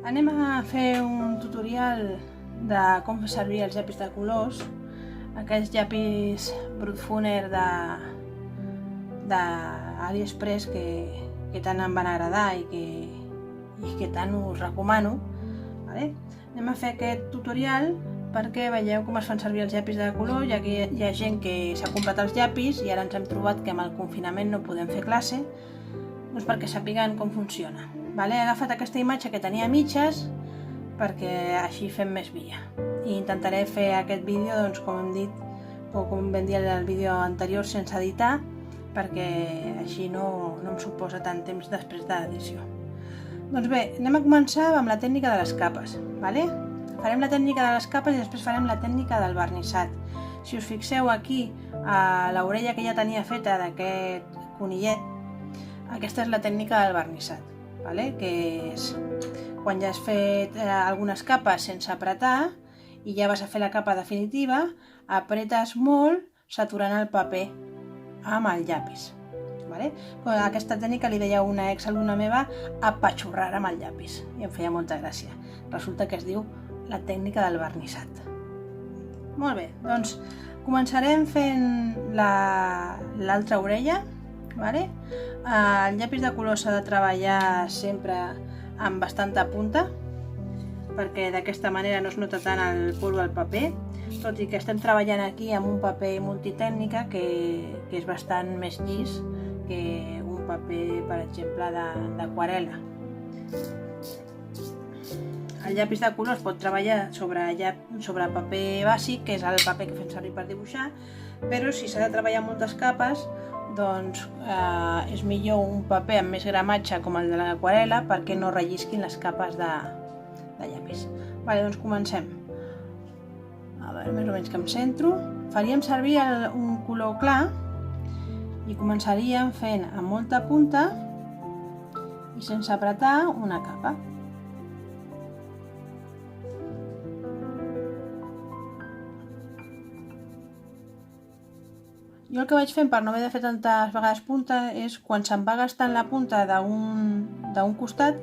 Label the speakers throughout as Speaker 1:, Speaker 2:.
Speaker 1: Anem a fer un tutorial de com fer servir els llapis de colors, aquells llapis Brutfuner d'AliExpress que tant em van agradar i que tant us recomano. Vale? Anem a fer aquest tutorial perquè veieu com es fan servir els llapis de color, ja que hi ha gent que s'ha comprat els llapis i ara ens hem trobat que amb el confinament no podem fer classe, doncs perquè sapiguen com funciona. Vale? He agafat aquesta imatge que tenia mitges perquè així fem més via. I intentaré fer aquest vídeo, doncs, com hem dit, o com vam dir al vídeo anterior, sense editar, perquè així no em suposa tant temps després de l'edició. Doncs bé, anem a començar amb la tècnica de les capes. Vale? Farem la tècnica de les capes i després farem la tècnica del vernissat. Si us fixeu aquí, a l'orella que ja tenia feta d'aquest conillet, aquesta és la tècnica del vernissat. Vale? Que és quan ja has fet algunes capes sense apretar i ja vas a fer la capa definitiva, apretes molt saturant el paper amb el llapis. Vale? A aquesta tècnica li deia una exalumna meva apatxurrar amb el llapis i em feia molta gràcia. Resulta que es diu la tècnica del vernissat. Molt bé, doncs començarem fent l'altra orella. Vale? El llapis de color s'ha de treballar sempre amb bastanta punta perquè d'aquesta manera no es nota tant el polvo del paper, tot i que estem treballant aquí amb un paper multitècnica que és bastant més llis que un paper, per exemple, d'aquarel·la. El llapis de color es pot treballar sobre paper bàsic, que és el paper que fem servir per dibuixar, però si s'ha de treballar moltes capes, doncs és millor un paper amb més gramatge com el de l'aquarel·la perquè no rellisquin les capes de llapis. Vale, doncs comencem. A veure, més o menys que em centro. Faríem servir un color clar i començaríem fent amb molta punta i sense apretar una capa. Jo el que vaig fent per no haver de fer tantes vegades punta és quan se'm va gastant la punta d'un costat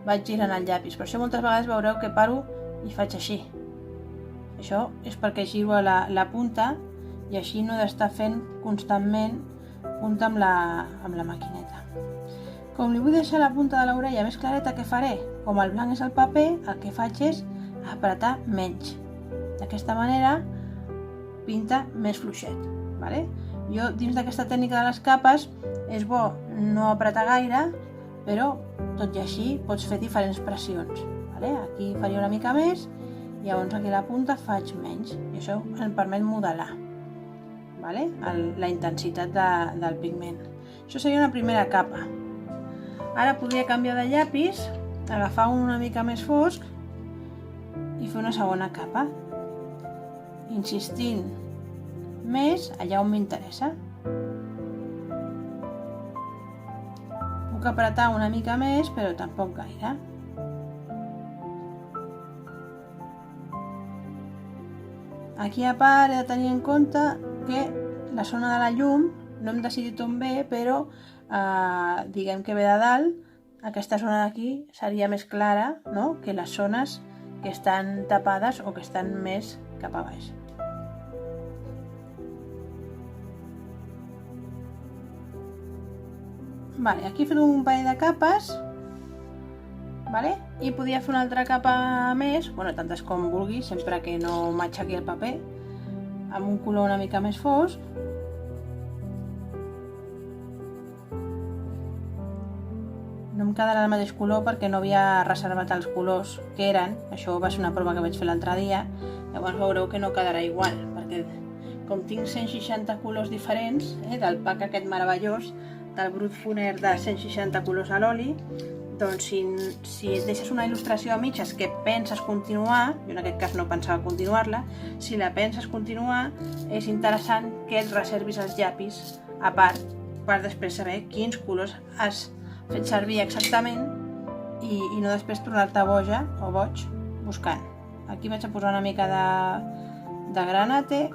Speaker 1: vaig girant el llapis. Per això moltes vegades veureu que paro i faig així. Això és perquè giro la punta i així no he d'estar fent constantment punta amb la maquineta. Com li vull deixar la punta de l'orella més clareta, què faré? Com el blanc és el paper, el que faig és apretar menys. D'aquesta manera pinta més fluixet. Vale? Jo, dins d'aquesta tècnica de les capes, és bo no apretar gaire, però tot i així pots fer diferents pressions. Vale? Aquí faria una mica més i llavors aquí a la punta faig menys i això em permet modelar, vale? La intensitat del pigment. Això seria una primera capa. Ara podria canviar de llapis, agafar un una mica més fosc i fer una segona capa, insistint més allà on m'interessa. Puc apretar una mica més, però tampoc gaire. Aquí a part he de tenir en compte que la zona de la llum no hem decidit on ve, però diguem que ve de dalt. Aquesta zona d'aquí seria més clara, no?, que les zones que estan tapades o que estan més cap a baix. Vale, aquí he fet un parell de capes, vale? I podria fer una altra capa més, bueno, tantes com vulgui, sempre que no m'aixequi el paper, amb un color una mica més fosc. No em quedarà del mateix color perquè no havia reservat els colors que eren, això va ser una prova que vaig fer l'altre dia, llavors veureu que no quedarà igual, perquè com tinc 160 colors diferents, del pack aquest meravellós, del Brutfuner de 160 colors a l'oli, doncs si et deixes una il·lustració a mitges que penses continuar, jo en aquest cas no pensava continuar-la, si la penses continuar és interessant que et reservis els llapis a part per després saber quins colors has fet servir exactament i no després tornar-te boja o boig buscant. Aquí vaig a posar una mica de granate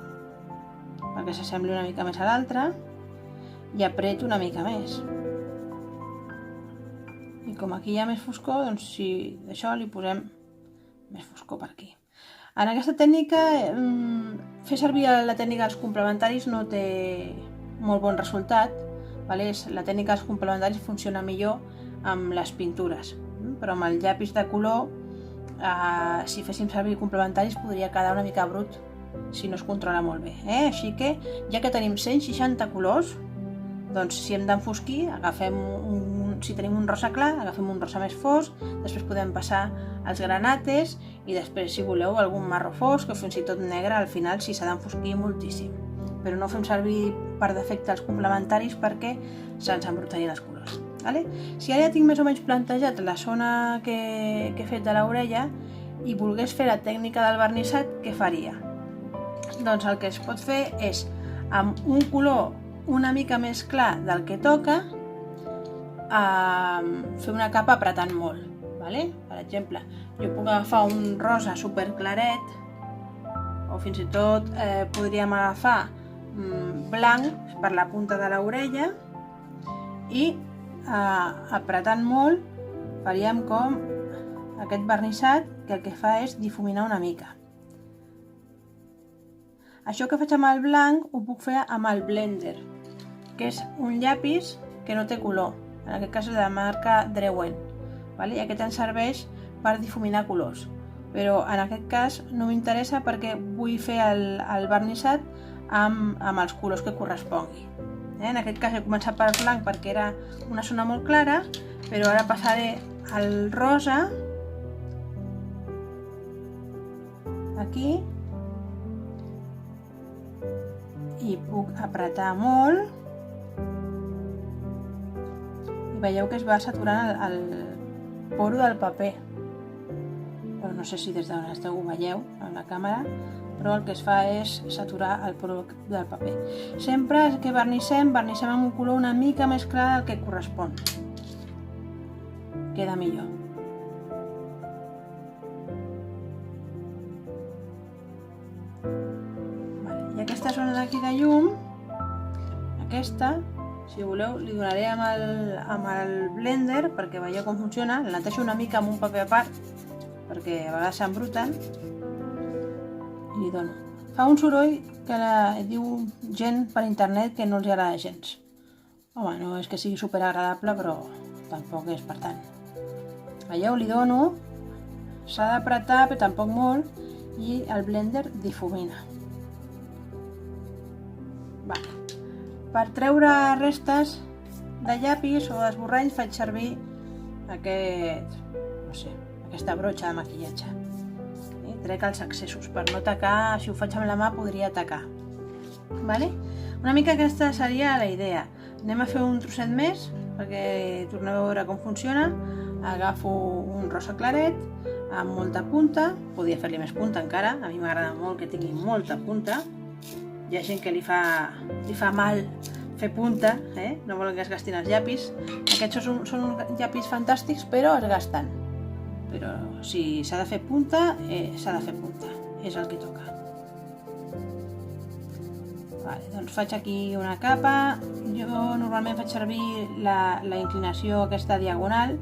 Speaker 1: perquè s'assembli una mica més a l'altra i apreto una mica més. I I com aquí hi ha més foscor, doncs si d'això li posem més foscor per aquí. En aquesta tècnica, fer servir la tècnica dels complementaris no té molt bon resultat. La tècnica dels complementaris funciona millor amb les pintures, però amb el llapis de color, si féssim servir complementaris, podria quedar una mica brut si no es controla molt bé. Així que, ja que tenim 160 colors, doncs si hem d'enfosquir, si tenim un rosa clar, agafem un rosa més fosc, després podem passar als granates i després, si voleu, algun marró fosc o fins i tot negre al final si s'ha d'enfosquir moltíssim. Però no fem servir per defecte els complementaris perquè se'ns embrutarien els colors. Si ara ja tinc més o menys plantejat la zona que he fet de l'orella i volgués fer la tècnica del vernissat, què faria? Doncs el que es pot fer és, amb un color una mica més clar del que toca, fer una capa apretant molt. Per exemple, jo puc agafar un rosa super claret, o fins i tot podríem agafar blanc per la punta de l'orella i apretant molt faríem com aquest vernissat que el que fa és difuminar una mica. Això que faig amb el blanc ho puc fer amb el Blender, que és un llapis que no té color, en aquest cas és de la marca Derwent, i aquest ens serveix per difuminar colors, però en aquest cas no m'interessa perquè vull fer el vernissat amb els colors que correspongui. En aquest cas he començat per blanc perquè era una zona molt clara, però ara passaré al rosa aquí i puc apretar molt i veieu que es va saturant el poro del paper. Però no sé si des d'on esteu ho veieu amb la càmera, però el que es fa és saturar el poro del paper. Sempre que vernissem amb un color una mica més clar del que correspon. Queda millor. I aquesta zona d'aquí de llum, aquesta, si voleu, li donaré amb el Blender perquè veieu com funciona. La netejo una mica amb un paper a part perquè a vegades s'embruten i li dono. Fa un soroll que diu gent per internet que no els agrada gens. Home, no és que sigui super agradable, però tampoc és per tant. Veieu, li dono, s'ha d'apretar però tampoc molt i el Blender difumina. Per treure restes de llapis o d'esborranys faig servir aquesta brotxa de maquillatge. Trec els excessos per no tacar. Si ho faig amb la mà podria tacar. Una mica aquesta seria la idea. Anem a fer un trosset més perquè torneu a veure com funciona. Agafo un rosa claret amb molta punta, podria fer-li més punta encara, a mi m'agrada molt que tingui molta punta. Hi ha gent que li fa mal fer punta, no volen que es gastin els llapis. Aquests són llapis fantàstics, però es gasten. Però si s'ha de fer punta, s'ha de fer punta, és el que toca. Doncs faig aquí una capa. Jo normalment faig servir la inclinació aquesta diagonal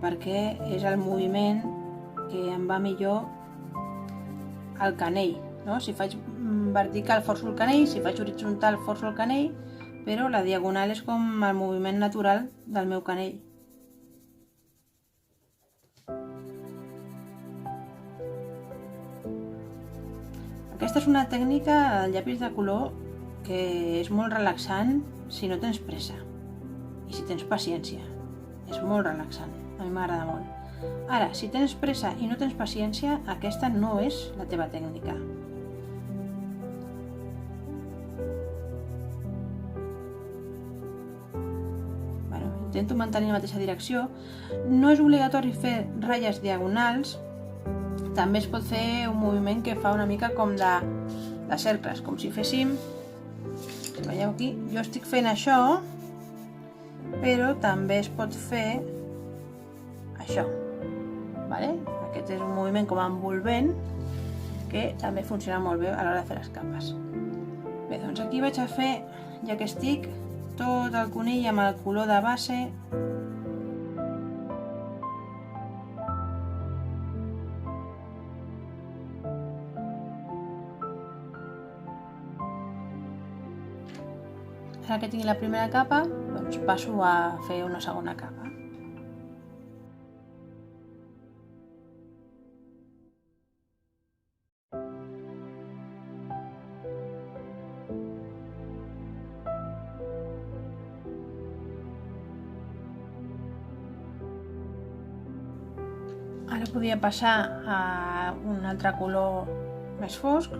Speaker 1: perquè és el moviment que em va millor al canell. Si faig vertical forço el canell, si faig horitzontal forço el canell, però la diagonal és com el moviment natural del meu canell. Aquesta és una tècnica del llapis de color que és molt relaxant si no tens pressa i si tens paciència. És molt relaxant, a mi m'agrada molt. Ara, si tens pressa i no tens paciència, aquesta no és la teva tècnica. Intento mantenir la mateixa direcció. No és obligatori fer ratlles diagonals. També es pot fer un moviment que fa una mica com de cercles, com si féssim, si veieu aquí, jo estic fent això, però també es pot fer això. Aquest és un moviment com envolvent que també funciona molt bé a l'hora de fer les capes. Bé, doncs aquí vaig a fer, ja que estic, tot el conill amb el color de base vegada que tingui la primera capa, doncs passo a fer una segona capa. Ara podria passar a un altre color més fosc.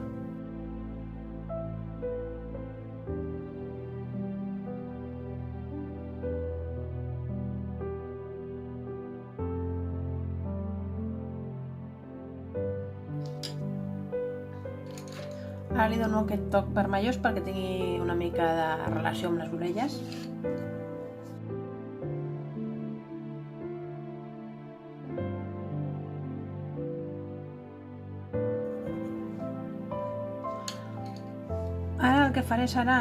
Speaker 1: Ara li dono aquest toc vermellós perquè tingui una mica de relació amb les orelles. Ara el que faré serà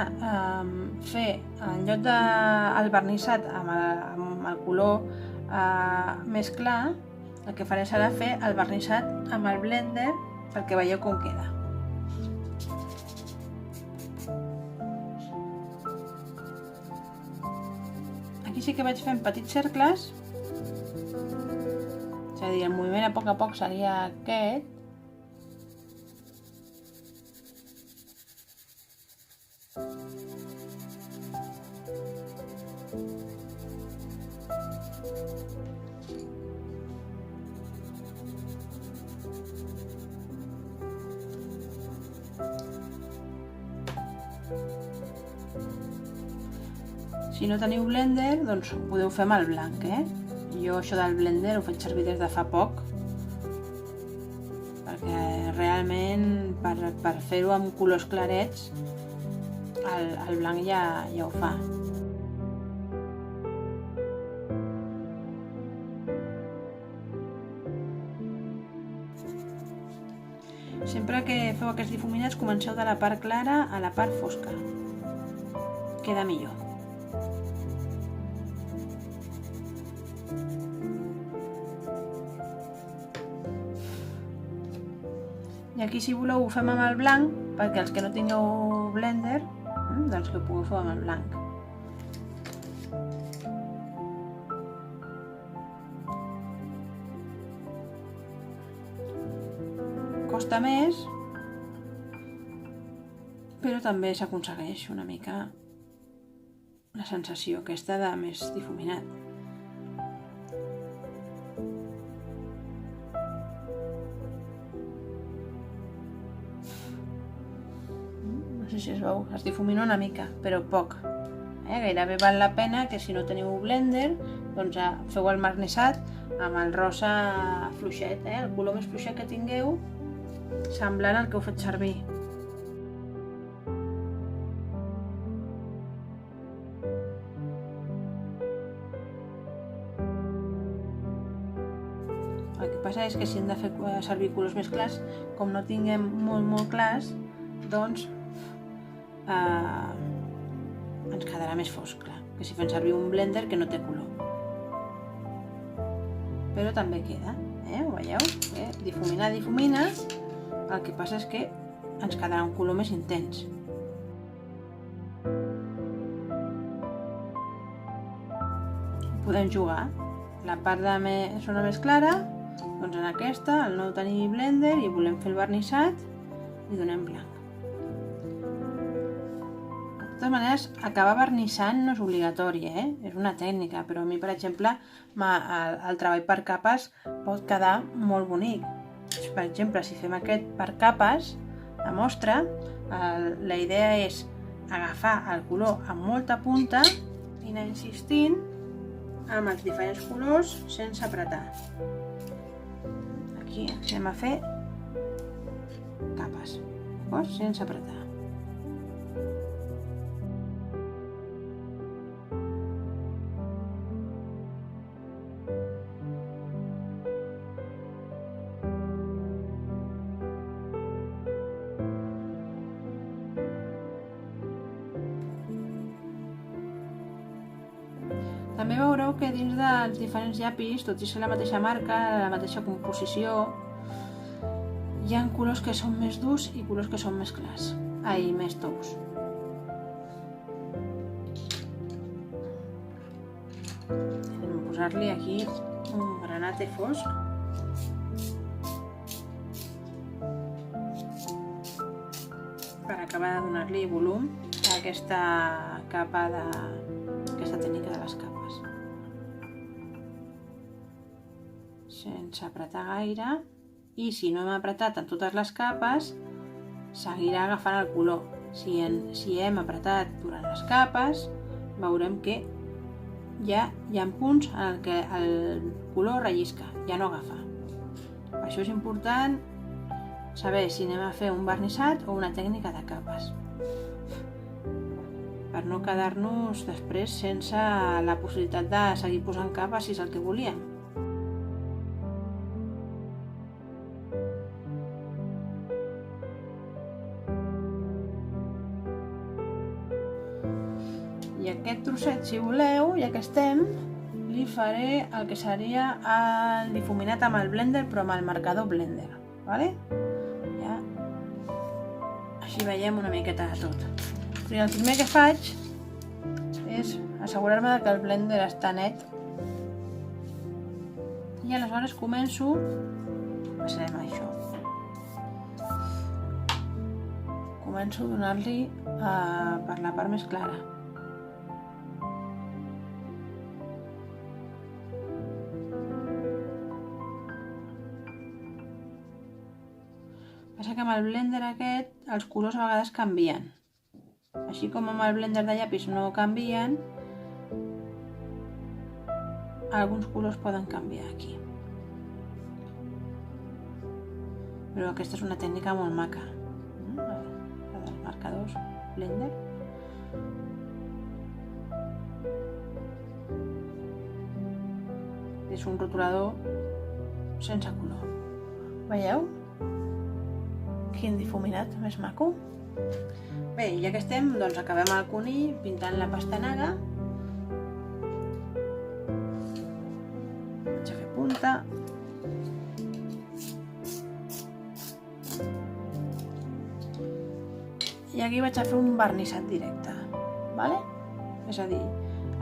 Speaker 1: fer, en lloc del vernissat amb el color més clar, el que faré serà fer el vernissat amb el blender perquè veieu com queda. Aquí sí que vaig fent petits cercles, és a dir, el moviment a poc seria aquest. Si no teniu blender, doncs ho podeu fer amb el blanc, Jo això del blender ho faig servir des de fa poc, perquè realment per fer-ho amb colors clarets, el blanc ja ho fa. Sempre que feu aquests difuminats, comenceu de la part clara a la part fosca. Queda millor. I aquí, si voleu, ho fem amb el blanc, perquè els que no tingueu blender, doncs que ho pugueu fer amb el blanc. Costa més, però també s'aconsegueix una mica la sensació aquesta de més difuminat. No sé si es veu, es difumina una mica, però poc. Gairebé val la pena que si no teniu blender, doncs feu el vernissat amb el rosa fluixet, el color més fluixet que tingueu, semblant al que heu fet servir. El que passa és que si hem de fer servir colors més clars, com no tinguem molt clars, doncs ens quedarà més fosc, clar, que si fem servir un blender que no té color. Però també queda, ho veieu? Difumina, el que passa és que ens quedarà un color més intens. Podem jugar. La part de zona més clara, doncs en aquesta, al no tenir blender i volem fer el vernissat, li donem blanc. De totes maneres, acabar vernissant no és obligatori, és una tècnica, però a mi, per exemple, el treball per capes pot quedar molt bonic. Per exemple, si fem aquest per capes, la mostra, la idea és agafar el color amb molta punta i anar insistint amb els diferents colors sense apretar. Aquí anem a fer capes, sense apretar. També veureu que dins dels diferents llapis, tot i ser la mateixa marca, la mateixa composició, hi ha colors que són més durs i colors que són més clars, més tous. Anem a posar-li aquí un granate fosc. Per acabar de donar-li volum a aquesta capa aquesta tècnica de les capes. Sense apretar gaire, i si no hem apretat en totes les capes, seguirà agafant el color. Si hem apretat durant les capes, veurem que ja hi ha punts en què el color rellisca, ja no agafa. Per això és important saber si anem a fer un vernissat o una tècnica de capes, per no quedar-nos després sense la possibilitat de seguir posant capes si és el que volíem. I aquest trosset, si voleu, ja que estem, li faré el que seria el difuminat amb el blender, però amb el marcador blender, vale? Ja. Així veiem una miqueta de tot. I el primer que faig és assegurar-me que el blender està net. I aleshores començo, passarem a això. Començo a donar-li per la part més clara. Passa que amb el blender aquest els colors a vegades canvien. Així com amb el blender de llapis no canvien, alguns colors poden canviar aquí. Però aquesta és una tècnica molt maca, la dels marcadors blender. És un rotulador sense color. Veieu? Quin difuminat més maco. Bé, ja que estem, doncs acabem el conill pintant la pastanaga. Vaig a fer punta. I aquí vaig a fer un vernissat directe, vale? És a dir,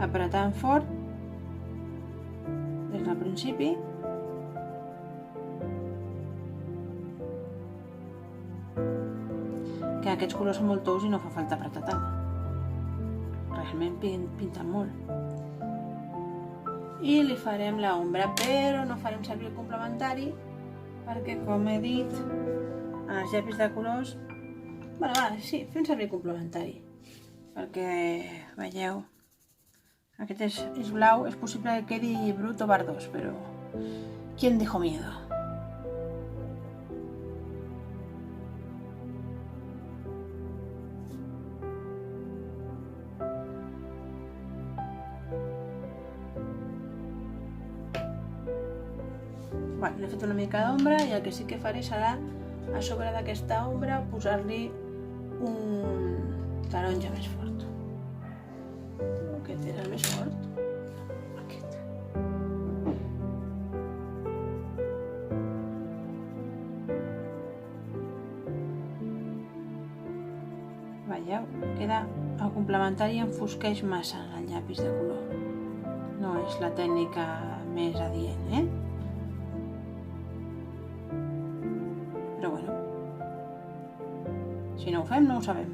Speaker 1: apretant fort des del principi. Que aquests colors són molt tous i no fa falta apretar tant. Realment pinten molt. I li farem l'ombra, però no farem servir el complementari perquè, com he dit, en els llapis de colors, sí, fem servir el complementari perquè, veieu, aquest és blau, és possible que quedi brut o verdós, però ¿quién dijo miedo? L'he fet una mica d'ombra i el que sí que faré serà a sobre d'aquesta ombra posar-li un taronja més fort. Aquest era el més fort. Aquest. Veieu? Queda el complementari enfosqueix massa en el llapis de color. No és la tècnica més adient, Però bueno, si no ho fem, no ho sabem.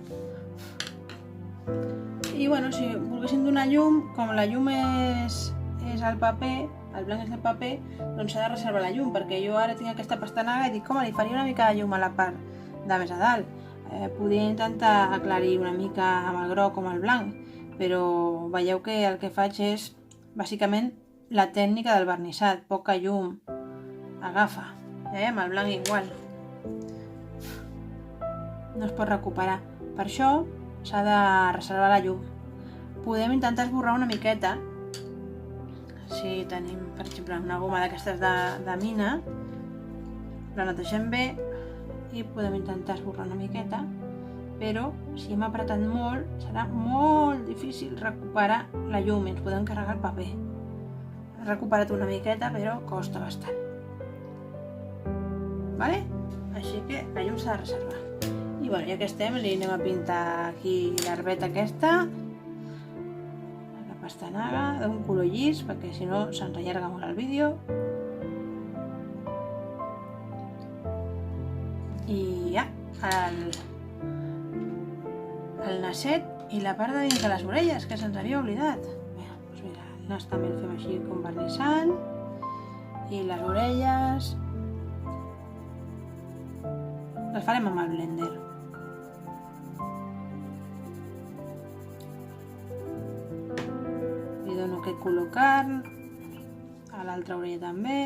Speaker 1: I bueno, si volguéssim donar llum, com la llum és el paper, el blanc és el paper, doncs s'ha de reservar la llum, perquè jo ara tinc aquesta pastanaga i dic, li faria una mica de llum a la part de més a dalt. Podria intentar aclarir una mica amb el groc o amb el blanc, però veieu que el que faig és, bàsicament, la tècnica del vernissat, poca llum agafa, amb el blanc igual. No es pot recuperar. Per això s'ha de reservar la llum. Podem intentar esborrar una miqueta. Si tenim, per exemple, una goma d'aquestes de mina, la netegem bé i podem intentar esborrar una miqueta, però si hem apretat molt, serà molt difícil recuperar la llum i ens podem carregar el paper. He recuperat una miqueta, però costa bastant. Vale? Així que la llum s'ha de reservar. I ja que estem, li anem a pintar aquí l'herbeta aquesta, la pastanaga d'un color llis, perquè si no se'ns allarga molt el vídeo. I ja, el nasset i la part de dins de les orelles, que se'ns havia oblidat. Bé, doncs mira, el nas també el fem així com vernissant, i les orelles les farem amb el blender. Li dono aquest color carn, a l'altra orella també.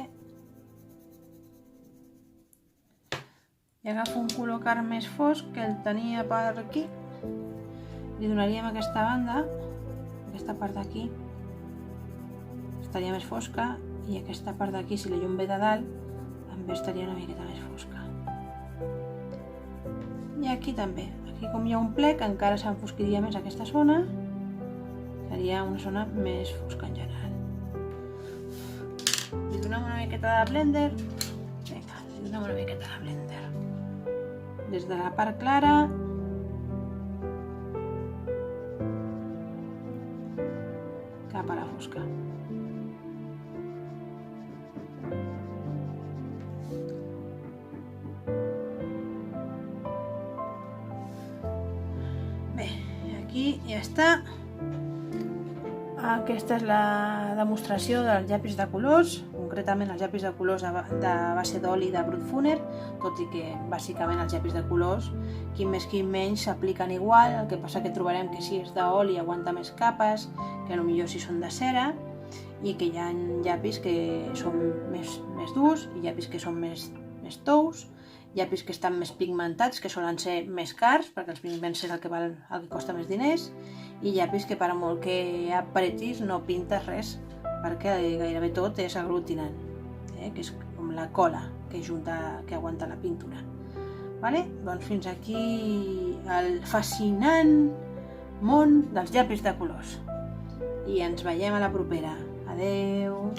Speaker 1: I agafo un color carn més fosc que el tenia per aquí. Li donaríem aquesta banda, aquesta part d'aquí estaria més fosca, i aquesta part d'aquí, si la llum ve de dalt, també estaria una miqueta més fosca. I aquí també, aquí com hi ha un plec, encara s'enfosquiria més aquesta zona, seria una zona més fosca en general. Li donem una miqueta de blender, vinga, li donem una miqueta de blender. Des de la part clara, cap a la fosca. Bé, aquí ja està. Aquesta és la demostració dels llapis de colors, concretament els llapis de colors de base d'oli de Brutfuner, tot i que bàsicament els llapis de colors, quin més quin menys, s'apliquen igual. El que passa que trobarem que si és d'oli aguanta més capes, que potser si són de cera, i que hi ha llapis que són més durs i llapis que són més tous, llapis que estan més pigmentats, que solen ser més cars, perquè els pigments és el que costa més diners, i llapis que per molt que apretis no pintes res, perquè gairebé tot és aglutinant, que és com la cola que aguanta la pintura. Doncs fins aquí el fascinant món dels llapis de colors. I ens veiem a la propera. Adeu!